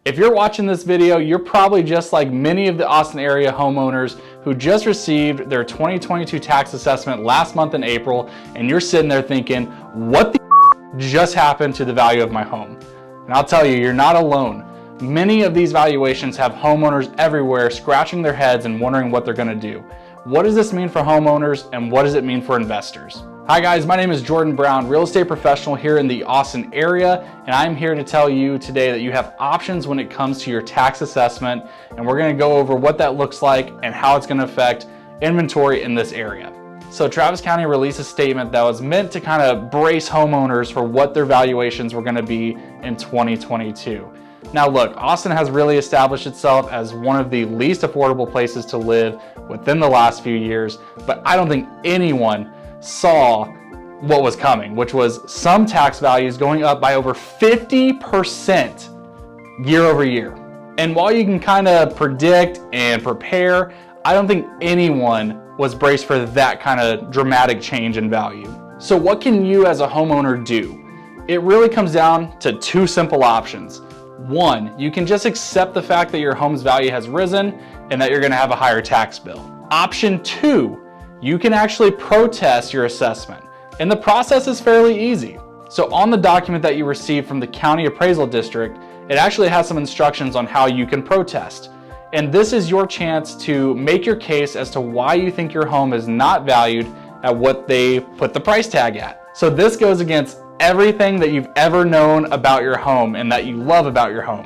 If you're watching this video, you're probably just like many of the Austin area homeowners who just received their 2022 tax assessment last month in April, and you're sitting there thinking, what the just happened to the value of my home? And I'll tell you, you're not alone. Many of these valuations have homeowners everywhere scratching their heads and wondering what they're gonna do. What does this mean for homeowners, and what does it mean for investors? Hi guys, my name is Jordan Brown, real estate professional here in the Austin area, and I'm here to tell you today that you have options when it comes to your tax assessment, and we're gonna go over what that looks like and how it's gonna affect inventory in this area. So Travis County released a statement that was meant to kind of brace homeowners for what their valuations were gonna be in 2022. Now look, Austin has really established itself as one of the least affordable places to live within the last few years, but I don't think anyone saw what was coming, which was some tax values going up by over 50% year over year. And while you can kind of predict and prepare, I don't think anyone was braced for that kind of dramatic change in value. So what can you as a homeowner do? It really comes down to two simple options. One, you can just accept the fact that your home's value has risen and that you're gonna have a higher tax bill. Option two, you can actually protest your assessment. And the process is fairly easy. So on the document that you received from the County Appraisal District, it actually has some instructions on how you can protest. And this is your chance to make your case as to why you think your home is not valued at what they put the price tag at. So this goes against everything that you've ever known about your home and that you love about your home.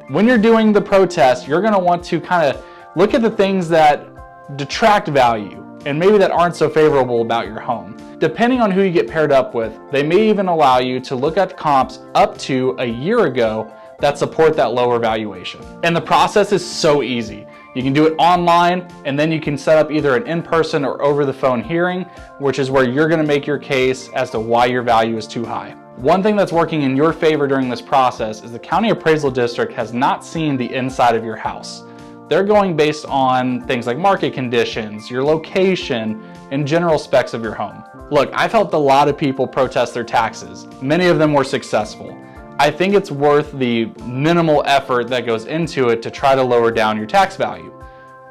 When you're doing the protest, you're gonna want to kind of look at the things that detract value and maybe that aren't so favorable about your home. Depending on who you get paired up with, they may even allow you to look at comps up to a year ago that support that lower valuation. And the process is so easy. You can do it online, and then you can set up either an in-person or over the phone hearing, which is where you're gonna make your case as to why your value is too high. One thing that's working in your favor during this process is the County Appraisal District has not seen the inside of your house. They're going based on things like market conditions, your location, and general specs of your home. Look, I've helped a lot of people protest their taxes. Many of them were successful. I think it's worth the minimal effort that goes into it to try to lower down your tax value.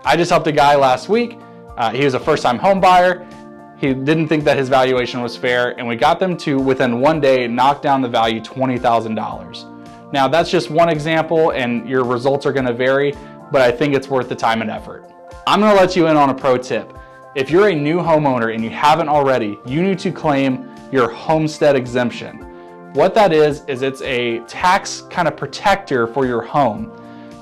I just helped a guy last week. He was a first-time home buyer. He didn't think that his valuation was fair, and we got them to, within one day, knock down the value $20,000. Now, that's just one example, and your results are gonna vary, but I think it's worth the time and effort. I'm gonna let you in on a pro tip. If you're a new homeowner and you haven't already, you need to claim your homestead exemption. What that is it's a tax kind of protector for your home.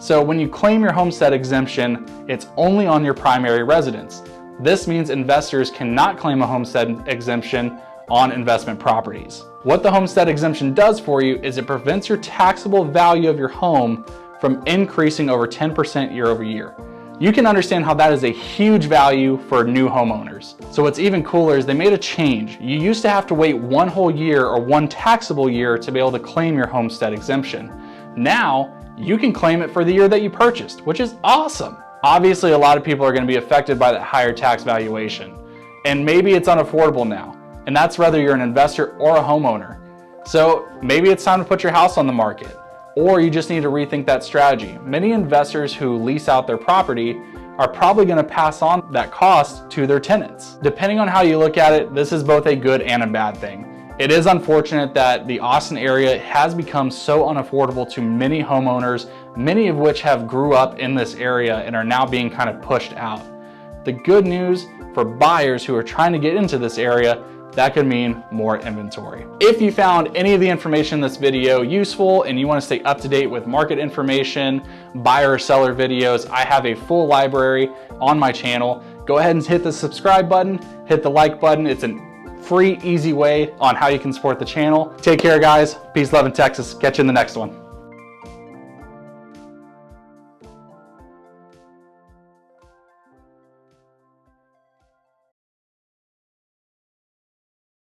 So when you claim your homestead exemption, it's only on your primary residence. This means investors cannot claim a homestead exemption on investment properties. What the homestead exemption does for you is it prevents your taxable value of your home from increasing over 10% year over year. You can understand how that is a huge value for new homeowners. So what's even cooler is they made a change. You used to have to wait one whole year or one taxable year to be able to claim your homestead exemption. Now, you can claim it for the year that you purchased, which is awesome. Obviously, a lot of people are gonna be affected by that higher tax valuation. And maybe it's unaffordable now. And that's whether you're an investor or a homeowner. So maybe it's time to put your house on the market. Or you just need to rethink that strategy. Many investors who lease out their property are probably gonna pass on that cost to their tenants. Depending on how you look at it, this is both a good and a bad thing. It is unfortunate that the Austin area has become so unaffordable to many homeowners, many of which have grew up in this area and are now being kind of pushed out. The good news for buyers who are trying to get into this area, that could mean more inventory. If you found any of the information in this video useful and you want to stay up to date with market information, buyer or seller videos, I have a full library on my channel. Go ahead and hit the subscribe button, hit the like button. It's a free, easy way on how you can support the channel. Take care, guys. Peace, love, and Texas. Catch you in the next one.